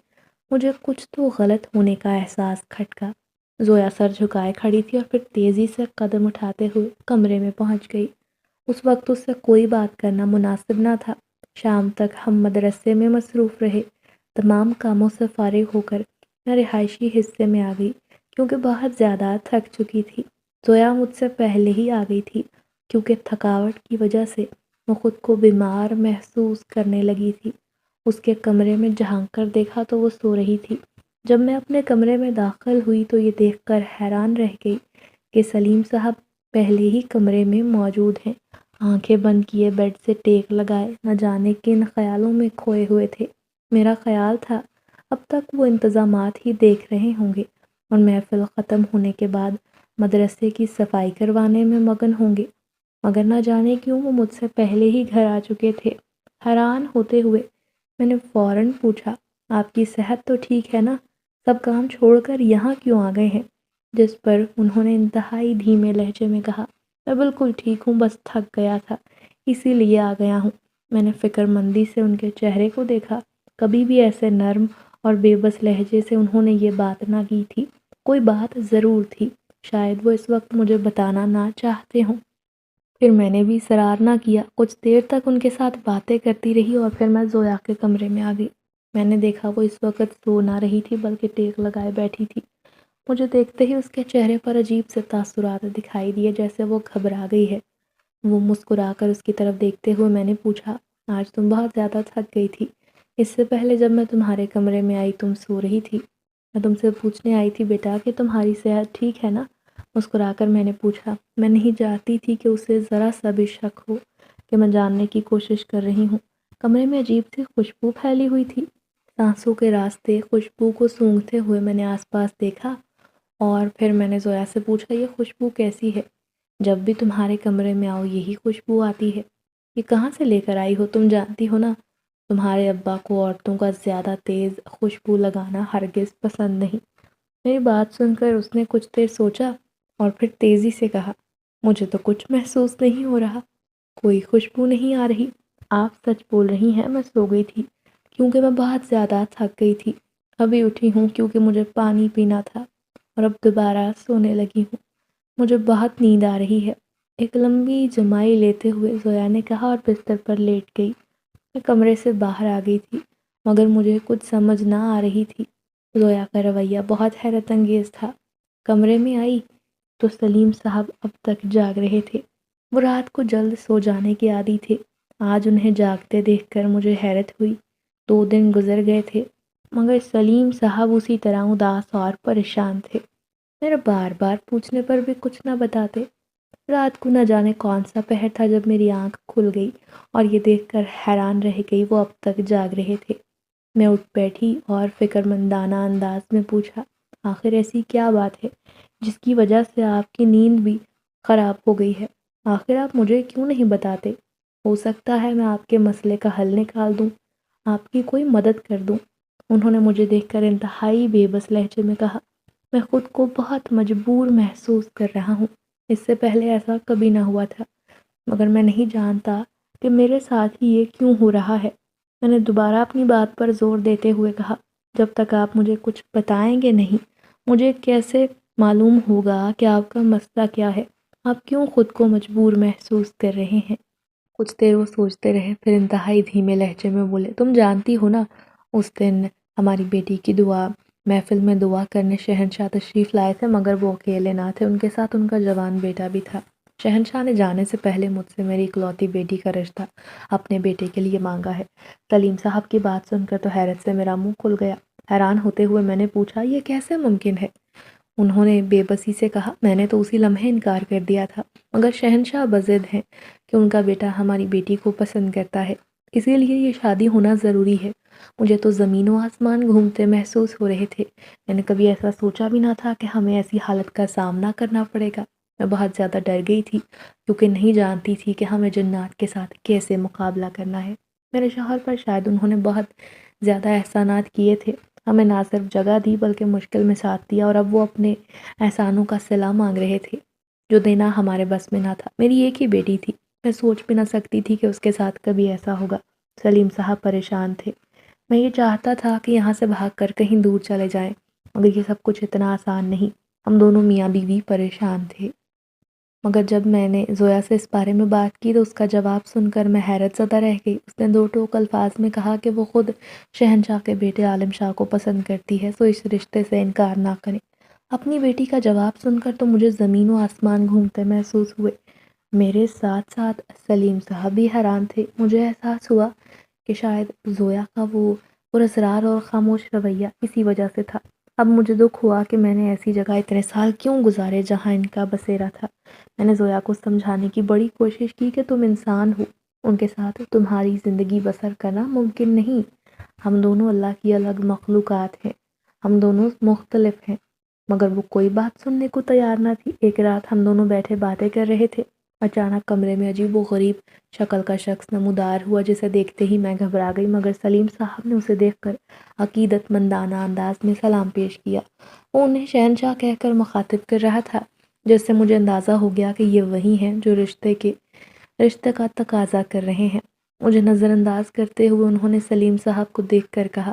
A: مجھے کچھ تو غلط ہونے کا احساس کھٹکا۔ زویا سر جھکائے کھڑی تھی اور پھر تیزی سے قدم اٹھاتے ہوئے کمرے میں پہنچ گئی۔ اس وقت اس سے کوئی بات کرنا مناسب نہ تھا۔ شام تک ہم مدرسے میں مصروف رہے۔ تمام کاموں سے فارغ ہو کر میں رہائشی حصے میں آ گئی، کیونکہ بہت زیادہ تھک چکی تھی۔ زویا مجھ سے پہلے ہی آ گئی تھی، کیونکہ تھکاوٹ کی وجہ سے وہ خود کو بیمار محسوس کرنے لگی تھی۔ اس کے کمرے میں جھانک کر دیکھا تو وہ سو رہی تھی۔ جب میں اپنے کمرے میں داخل ہوئی تو یہ دیکھ کر حیران رہ گئی کہ سلیم صاحب پہلے ہی کمرے میں موجود ہیں۔ آنکھیں بند کیے بیڈ سے ٹیک لگائے نہ جانے کن خیالوں میں کھوئے ہوئے تھے۔ میرا خیال تھا اب تک وہ انتظامات ہی دیکھ رہے ہوں گے اور محفل ختم ہونے کے بعد مدرسے کی صفائی کروانے میں مگن ہوں گے، مگر نہ جانے کیوں وہ مجھ سے پہلے ہی گھر آ چکے تھے۔ حیران ہوتے ہوئے میں نے فوراً پوچھا، آپ کی صحت تو ٹھیک ہے نا؟ سب کام چھوڑ کر یہاں کیوں آ گئے ہیں؟ جس پر انہوں نے انتہائی دھیمے لہجے میں کہا، میں بالکل ٹھیک ہوں، بس تھک گیا تھا، اسی لیے آ گیا ہوں۔ میں نے فکر مندی سے ان کے چہرے کو دیکھا، کبھی بھی ایسے نرم اور بے بس لہجے سے انہوں نے یہ بات نہ کی تھی۔ کوئی بات ضرور تھی، شاید وہ اس وقت مجھے بتانا نہ چاہتے ہوں۔ پھر میں نے بھی اصرار نہ کیا، کچھ دیر تک ان کے ساتھ باتیں کرتی رہی اور پھر میں زویا کے کمرے میں آ گئی۔ میں نے دیکھا وہ اس وقت سو نہ رہی تھی بلکہ ٹیک لگائے بیٹھی تھی۔ مجھے دیکھتے ہی اس کے چہرے پر عجیب سے تاثرات دکھائی دیے، جیسے وہ گھبرا گئی ہے۔ وہ مسکرا کر اس کی طرف دیکھتے ہوئے میں نے پوچھا، آج تم بہت زیادہ تھک گئی تھی، اس سے پہلے جب میں تمہارے کمرے میں آئی تم سو رہی تھی۔ میں تم سے پوچھنے آئی تھی بیٹا کہ تمہاری صحت ٹھیک ہے نا؟ مسکرا کر میں نے پوچھا۔ میں نہیں چاہتی تھی کہ اسے ذرا سا بھی شک ہو کہ میں جاننے کی کوشش کر رہی ہوں۔ کمرے میں عجیب سی خوشبو پھیلی ہوئی تھی۔ سانسوں کے راستے خوشبو کو سونگھتے ہوئے میں نے آس پاس دیکھا اور پھر میں نے زویا سے پوچھا، یہ خوشبو کیسی ہے؟ جب بھی تمہارے کمرے میں آؤ یہی خوشبو آتی ہے، یہ کہاں سے لے کر آئی ہو؟ تم جانتی ہو نا تمہارے ابا کو عورتوں کا زیادہ تیز خوشبو لگانا ہرگز پسند نہیں۔ میری بات سن کر اس نے کچھ دیر سوچا اور پھر تیزی سے کہا، مجھے تو کچھ محسوس نہیں ہو رہا، کوئی خوشبو نہیں آ رہی۔ آپ سچ بول رہی ہیں، میں سو گئی تھی کیونکہ میں بہت زیادہ تھک گئی تھی۔ ابھی اٹھی ہوں کیونکہ مجھے پانی پینا تھا اور اب دوبارہ سونے لگی ہوں۔ مجھے بہت نیند آ رہی ہے۔ ایک لمبی جمائی لیتے ہوئے زویا نے کہا اور بستر پر لیٹ گئی۔ میں کمرے سے باہر آ گئی تھی مگر مجھے کچھ سمجھ نہ آ رہی تھی۔ زویا کا رویہ بہت حیرت انگیز تھا۔ کمرے میں آئی تو سلیم صاحب اب تک جاگ رہے تھے۔ وہ رات کو جلد سو جانے کے عادی تھے۔ آج انہیں جاگتے دیکھ کر مجھے حیرت ہوئی۔ 2 دن گزر گئے تھے مگر سلیم صاحب اسی طرح اداس اور پریشان تھے۔ میرے بار بار پوچھنے پر بھی کچھ نہ بتاتے۔ رات کو نہ جانے کون سا پہر تھا جب میری آنکھ کھل گئی اور یہ دیکھ کر حیران رہ گئی وہ اب تک جاگ رہے تھے۔ میں اٹھ بیٹھی اور فکر مندانہ انداز میں پوچھا، آخر ایسی کیا بات ہے جس کی وجہ سے آپ کی نیند بھی خراب ہو گئی ہے؟ آخر آپ مجھے کیوں نہیں بتاتے؟ ہو سکتا ہے میں آپ کے مسئلے کا حل نکال دوں، آپ کی کوئی مدد کر دوں۔ انہوں نے مجھے دیکھ کر انتہائی بے بس لہجے میں کہا، میں خود کو بہت مجبور محسوس کر رہا ہوں۔ اس سے پہلے ایسا کبھی نہ ہوا تھا مگر میں نہیں جانتا کہ میرے ساتھ ہی یہ کیوں ہو رہا ہے۔ میں نے دوبارہ اپنی بات پر زور دیتے ہوئے کہا، جب تک آپ مجھے کچھ بتائیں گے نہیں، مجھے کیسے معلوم ہوگا کہ آپ کا مسئلہ کیا ہے؟ آپ کیوں خود کو مجبور محسوس کر رہے ہیں؟ کچھ دیر وہ سوچتے رہے پھر انتہائی دھیمے لہجے میں بولے، تم جانتی ہو نا اس دن ہماری بیٹی کی دعا محفل میں دعا کرنے شہنشاہ تشریف لائے تھے مگر وہ اکیلے نہ تھے، ان کے ساتھ ان کا جوان بیٹا بھی تھا۔ شہنشاہ نے جانے سے پہلے مجھ سے میری اکلوتی بیٹی کا رشتہ اپنے بیٹے کے لیے مانگا ہے۔ سلیم صاحب کی بات سن کر تو حیرت سے میرا منہ کھل گیا۔ حیران ہوتے ہوئے میں نے پوچھا، یہ کیسے ممکن ہے؟ انہوں نے بے بسی سے کہا، میں نے تو اسی لمحے انکار کر دیا تھا مگر شہنشاہ بضد ہیں کہ ان کا بیٹا ہماری بیٹی کو پسند کرتا ہے، اسی لیے یہ شادی ہونا ضروری ہے۔ مجھے تو زمین و آسمان گھومتے محسوس ہو رہے تھے۔ میں نے کبھی ایسا سوچا بھی نہ تھا کہ ہمیں ایسی حالت کا سامنا کرنا پڑے گا۔ میں بہت زیادہ ڈر گئی تھی کیونکہ نہیں جانتی تھی کہ ہمیں جنات کے ساتھ کیسے مقابلہ کرنا ہے۔ میرے شوہر پر شاید انہوں نے بہت زیادہ احسانات کیے تھے، ہمیں نہ صرف جگہ دی بلکہ مشکل میں ساتھ دیا اور اب وہ اپنے احسانوں کا صلہ مانگ رہے تھے جو دینا ہمارے بس میں نہ تھا۔ میری ایک ہی بیٹی تھی، میں سوچ بھی نہ سکتی تھی کہ اس کے ساتھ کبھی ایسا ہوگا۔ سلیم صاحب پریشان تھے۔ میں یہ چاہتا تھا کہ یہاں سے بھاگ کر کہیں دور چلے جائیں مگر یہ سب کچھ اتنا آسان نہیں۔ ہم دونوں میاں بیوی پریشان تھے۔ مگر جب میں نے زویا سے اس بارے میں بات کی تو اس کا جواب سن کر میں حیرت زدہ رہ گئی۔ اس نے 2 ٹوک الفاظ میں کہا کہ وہ خود شہنشاہ کے بیٹے عالم شاہ کو پسند کرتی ہے، سو اس رشتے سے انکار نہ کریں۔ اپنی بیٹی کا جواب سن کر تو مجھے زمین و آسمان گھومتے محسوس ہوئے۔ میرے ساتھ ساتھ سلیم صاحب بھی حیران تھے۔ مجھے احساس ہوا کہ شاید زویا کا وہ پراسرار اور خاموش رویہ اسی وجہ سے تھا۔ اب مجھے دکھ ہوا کہ میں نے ایسی جگہ اتنے سال کیوں گزارے جہاں ان کا بسیرا تھا۔ میں نے زویا کو سمجھانے کی بڑی کوشش کی کہ تم انسان ہو، ان کے ساتھ تمہاری زندگی بسر کرنا ممکن نہیں۔ ہم دونوں اللہ کی الگ مخلوقات ہیں، ہم دونوں مختلف ہیں۔ مگر وہ کوئی بات سننے کو تیار نہ تھی۔ ایک رات ہم دونوں بیٹھے باتیں کر رہے تھے، اچانک کمرے میں عجیب و غریب شکل کا شخص نمودار ہوا جسے دیکھتے ہی میں گھبرا گئی مگر سلیم صاحب نے اسے دیکھ کر عقیدت مندانہ انداز میں سلام پیش کیا۔ وہ انہیں شہنشاہ کہہ کر مخاطب کر رہا تھا جس سے مجھے اندازہ ہو گیا کہ یہ وہی ہیں جو رشتے کا تقاضا کر رہے ہیں۔ مجھے نظر انداز کرتے ہوئے انہوں نے سلیم صاحب کو دیکھ کر کہا،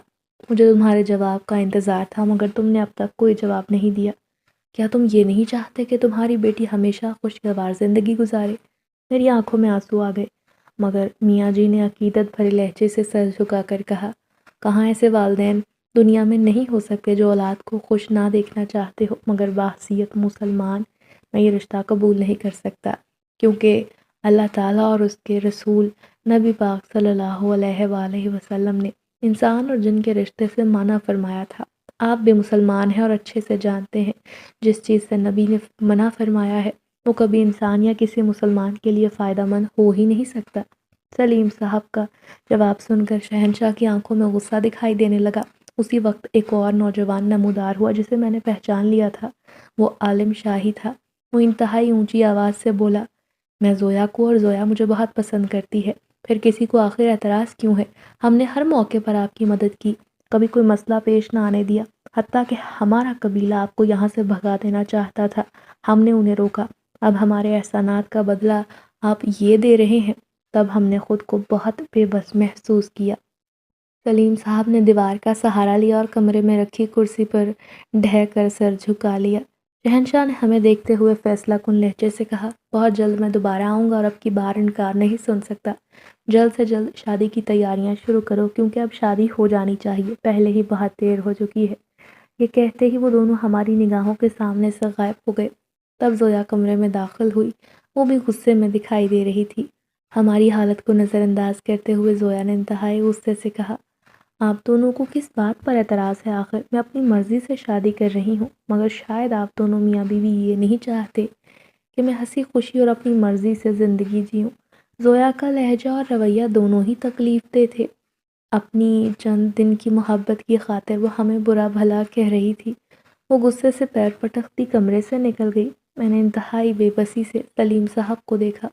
A: مجھے تمہارے جواب کا انتظار تھا مگر تم نے اب تک کوئی جواب نہیں دیا۔ کیا تم یہ نہیں چاہتے کہ تمہاری بیٹی ہمیشہ خوشگوار زندگی گزارے؟ میری آنکھوں میں آنسو آ گئے مگر میاں جی نے عقیدت بھرے لہجے سے سر جھکا کر کہا، کہاں ایسے والدین دنیا میں نہیں ہو سکتے جو اولاد کو خوش نہ دیکھنا چاہتے ہو، مگر بحیثیت مسلمان میں یہ رشتہ قبول نہیں کر سکتا کیونکہ اللہ تعالیٰ اور اس کے رسول نبی پاک صلی اللہ علیہ وآلہ وسلم نے انسان اور جن کے رشتے سے منع فرمایا تھا۔ آپ بھی مسلمان ہیں اور اچھے سے جانتے ہیں جس چیز سے نبی نے منع فرمایا ہے وہ کبھی انسان یا کسی مسلمان کے لیے فائدہ مند ہو ہی نہیں سکتا۔ سلیم صاحب کا جواب سن کر شہنشاہ کی آنکھوں میں غصہ دکھائی دینے لگا۔ اسی وقت ایک اور نوجوان نمودار ہوا جسے میں نے پہچان لیا تھا، وہ عالم شاہ ہی تھا۔ وہ انتہائی اونچی آواز سے بولا، میں زویا کو اور زویا مجھے بہت پسند کرتی ہے، پھر کسی کو آخر اعتراض کیوں ہے؟ ہم نے ہر موقع پر آپ کی مدد کی، کبھی کوئی مسئلہ پیش نہ آنے دیا، حتیٰ کہ ہمارا قبیلہ آپ کو یہاں سے بھگا دینا چاہتا تھا، ہم نے انہیں روکا۔ اب ہمارے احسانات کا بدلہ آپ یہ دے رہے ہیں۔ تب ہم نے خود کو بہت بے بس محسوس کیا۔ سلیم صاحب نے دیوار کا سہارا لیا اور کمرے میں رکھی کرسی پر ڈھہ کر سر جھکا لیا۔ شہنشاہ نے ہمیں دیکھتے ہوئے فیصلہ کن لہجے سے کہا، بہت جلد میں دوبارہ آؤں گا اور اب کی بار انکار نہیں سن سکتا۔ جلد سے جلد شادی کی تیاریاں شروع کرو کیونکہ اب شادی ہو جانی چاہیے، پہلے ہی بہت دیر ہو چکی ہے۔ یہ کہتے ہی وہ دونوں ہماری نگاہوں کے سامنے سے غائب ہو گئے۔ تب زویا کمرے میں داخل ہوئی، وہ بھی غصے میں دکھائی دے رہی تھی۔ ہماری حالت کو نظر انداز کرتے ہوئے زویا نے انتہائی غصے سے کہا، آپ دونوں کو کس بات پر اعتراض ہے آخر؟ میں اپنی مرضی سے شادی کر رہی ہوں، مگر شاید آپ دونوں میاں بیوی یہ نہیں چاہتے کہ میں ہنسی خوشی اور اپنی مرضی سے زندگی جیوں۔ زویا کا لہجہ اور رویہ دونوں ہی تکلیف دہ تھے۔ اپنی چند دن کی محبت کی خاطر وہ ہمیں برا بھلا کہہ رہی تھی۔ وہ غصے سے پیر پٹکتی کمرے سے نکل گئی۔ میں نے انتہائی بے بسی سے سلیم صاحب کو دیکھا۔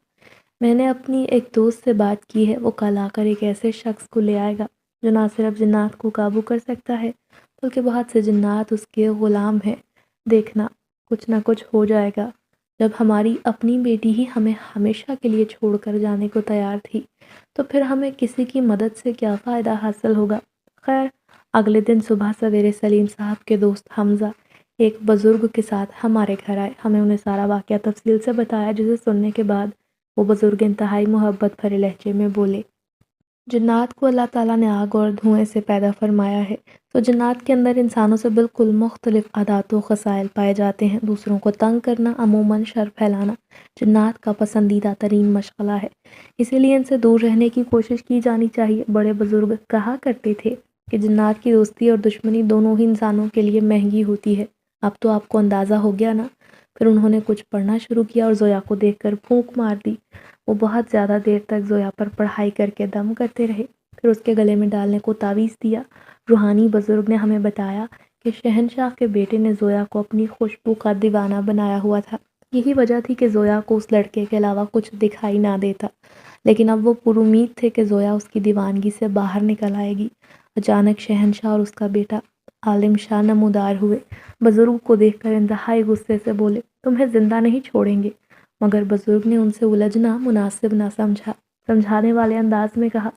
A: میں نے اپنی ایک دوست سے بات کی ہے، وہ کل آ کر ایک ایسے شخص کو لے آئے گا جو نہ صرف جنات کو قابو کر سکتا ہے بلکہ بہت سے جنات اس کے غلام ہیں۔ دیکھنا کچھ نہ کچھ ہو جائے گا۔ جب ہماری اپنی بیٹی ہی ہمیں ہمیشہ کے لیے چھوڑ کر جانے کو تیار تھی تو پھر ہمیں کسی کی مدد سے کیا فائدہ حاصل ہوگا؟ خیر، اگلے دن صبح سویرے سلیم صاحب کے دوست حمزہ ایک بزرگ کے ساتھ ہمارے گھر آئے۔ ہمیں انہیں سارا واقعہ تفصیل سے بتایا، جسے سننے کے بعد وہ بزرگ انتہائی محبت بھرے لہجے میں بولے، جنات کو اللہ تعالیٰ نے آگ اور دھوئیں سے پیدا فرمایا ہے، تو جنات کے اندر انسانوں سے بالکل مختلف عادات و خصائل پائے جاتے ہیں۔ دوسروں کو تنگ کرنا، عموماً شر پھیلانا، جنات کا پسندیدہ ترین مشغلہ ہے، اسی لیے ان سے دور رہنے کی کوشش کی جانی چاہیے۔ بڑے بزرگ کہا کرتے تھے کہ جنات کی دوستی اور دشمنی دونوں ہی انسانوں کے لیے مہنگی ہوتی ہے۔ اب تو آپ کو اندازہ ہو گیا نا؟ پھر انہوں نے کچھ پڑھنا شروع کیا اور زویا کو دیکھ کر پھونک مار دی۔ وہ بہت زیادہ دیر تک زویا پر پڑھائی کر کے دم کرتے رہے، پھر اس کے گلے میں ڈالنے کو تعویذ دیا۔ روحانی بزرگ نے ہمیں بتایا کہ شہنشاہ کے بیٹے نے زویا کو اپنی خوشبو کا دیوانہ بنایا ہوا تھا۔ یہی وجہ تھی کہ زویا کو اس لڑکے کے علاوہ کچھ دکھائی نہ دیتا، لیکن اب وہ پر امید تھے کہ زویا اس کی دیوانگی سے باہر نکل آئے گی۔ اچانک شہنشاہ اور اس کا بیٹا عالم شاہ نمودار ہوئے۔ بزرگ کو دیکھ کر انتہائی غصے سے بولے، تمہیں زندہ نہیں چھوڑیں گے۔ مگر بزرگ نے ان سے الجھنا مناسب نہ سمجھا، سمجھانے والے انداز میں کہا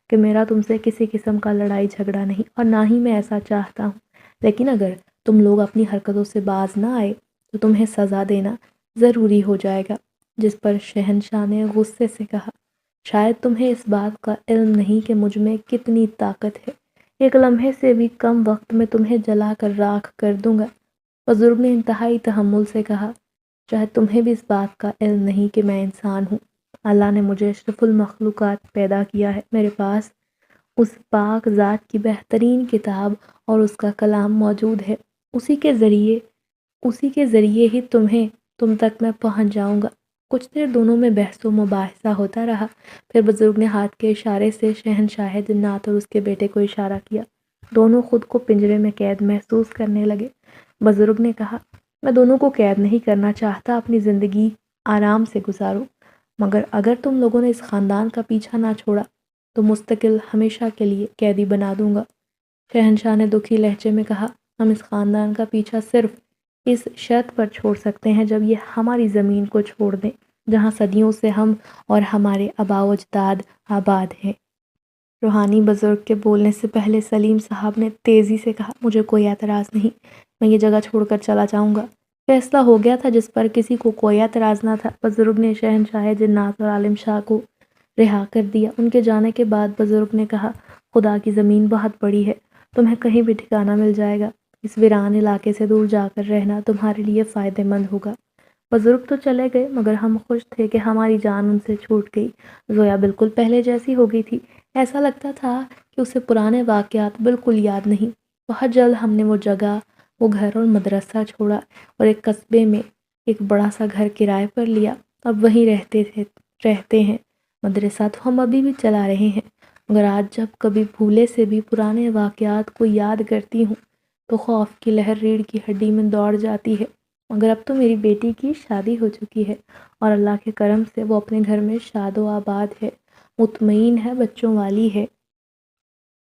A: کہ میرا تم سے کسی قسم کا لڑائی جھگڑا نہیں اور نہ ہی میں ایسا چاہتا ہوں، لیکن اگر تم لوگ اپنی حرکتوں سے باز نہ آئے تو تمہیں سزا دینا ضروری ہو جائے گا۔ جس پر شہنشاہ نے غصے سے کہا، شاید تمہیں اس بات کا علم نہیں کہ مجھ میں کتنی طاقت ہے، ایک لمحے سے بھی کم وقت میں تمہیں جلا کر راکھ کر دوں گا۔ بزرگ نے انتہائی تحمل سے کہا، شاید تمہیں بھی اس بات کا علم نہیں کہ میں انسان ہوں۔ اللہ نے مجھے اشرف المخلوقات پیدا کیا ہے، میرے پاس اس پاک ذات کی بہترین کتاب اور اس کا کلام موجود ہے، اسی کے ذریعے ہی تم تک میں پہنچ جاؤں گا۔ کچھ دیر دونوں میں بحث و مباحثہ ہوتا رہا، پھر بزرگ نے ہاتھ کے اشارے سے شہنشاہ جنات اور اس کے بیٹے کو اشارہ کیا۔ دونوں خود کو پنجرے میں قید محسوس کرنے لگے۔ بزرگ نے کہا، میں دونوں کو قید نہیں کرنا چاہتا، اپنی زندگی آرام سے گزارو، مگر اگر تم لوگوں نے اس خاندان کا پیچھا نہ چھوڑا تو مستقل ہمیشہ کے لیے قیدی بنا دوں گا۔ شہنشاہ نے دکھی لہجے میں کہا، ہم اس خاندان کا پیچھا صرف اس شرط پر چھوڑ سکتے ہیں جب یہ ہماری زمین کو چھوڑ دیں جہاں صدیوں سے ہم اور ہمارے آباء و اجداد آباد ہیں۔ روحانی بزرگ کے بولنے سے پہلے سلیم صاحب نے تیزی سے کہا، مجھے کوئی اعتراض نہیں، میں یہ جگہ چھوڑ کر چلا جاؤں گا۔ فیصلہ ہو گیا تھا جس پر کسی کو کوئی اعتراض نہ تھا۔ بزرگ نے شہنشاہ جنات اور عالم شاہ کو رہا کر دیا۔ ان کے جانے کے بعد بزرگ نے کہا، خدا کی زمین بہت بڑی ہے، تمہیں کہیں بھی ٹھکانہ مل جائے گا، اس ویران علاقے سے دور جا کر رہنا تمہارے لیے فائدہ مند ہوگا۔ بزرگ تو چلے گئے مگر ہم خوش تھے کہ ہماری جان ان سے چھوٹ گئی۔ زویا بالکل پہلے جیسی ہو گئی تھی، ایسا لگتا تھا کہ اسے پرانے واقعات بالکل یاد نہیں۔ بہت جلد ہم نے وہ جگہ، وہ گھر اور مدرسہ چھوڑا اور ایک قصبے میں ایک بڑا سا گھر کرائے پر لیا، اب وہیں رہتے ہیں۔ مدرسہ تو ہم ابھی بھی چلا رہے ہیں، مگر آج جب کبھی بھولے سے بھی پرانے واقعات کو یاد کرتی ہوں تو خوف کی لہر ریڑھ کی ہڈی میں دوڑ جاتی ہے مگر اب تو میری بیٹی کی شادی ہو چکی ہے اور اللہ کے کرم سے وہ اپنے گھر میں شاد و آباد ہے، مطمئن ہے، بچوں والی ہے۔